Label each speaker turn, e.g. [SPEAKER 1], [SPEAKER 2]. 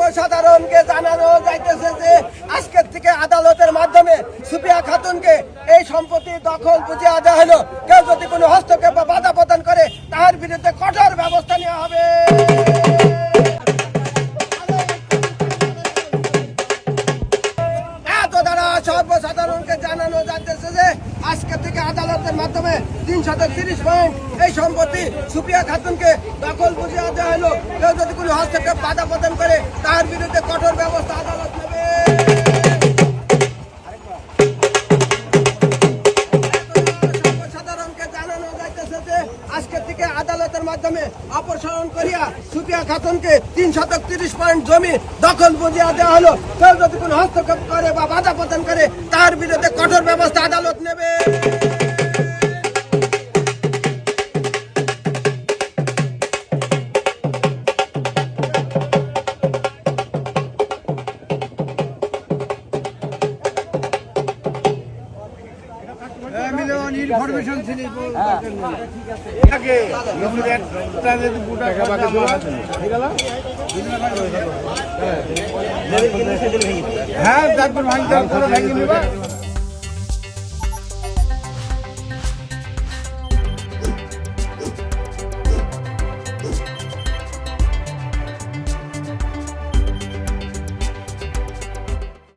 [SPEAKER 1] সর্বসাধারণকে জানানো যাইতেছে যে আজকের থেকে আদালতের মাধ্যমে সুফিয়া খাতুনকে এই সম্পত্তি দখল বুঝিয়ে দেওয়া হলো। কেউ যদি কোনো হস্তক্ষেপ বা বাধা প্রদান করে তার বিরুদ্ধে কঠোর ব্যবস্থা নেওয়া হবে। সর্বসাধারণকে জানানো যাচ্ছে যে আজকে থেকে আদালতের মাধ্যমে 330 পয়েন্ট এই সম্পত্তি সুফিয়া খাতুনকে দখল বুঝিয়ে দেওয়া হলো। কেউ যদি কোনো হস্তক্ষেপ বাধা প্রদান করে তার বিরুদ্ধে কঠোর ব্যবস্থা আদালত নেবে। সর্বসাধারণকে জানানো যাচ্ছে যে আজকে থেকে আদালতের মাধ্যমে অপসারণ করিয়া সুফিয়া খাতুনকে 330 পয়েন্ট জমি দখল বুঝিয়ে দেওয়া হলো। কেউ যদি কোনো হস্তক্ষেপ করে বা বাধা প্রদান করে তার বিরুদ্ধে কঠোর ব্যবস্থা আদালত নেবে।
[SPEAKER 2] ইনফরমেশন ছিল হ্যাঁ তারপর ভাঙতে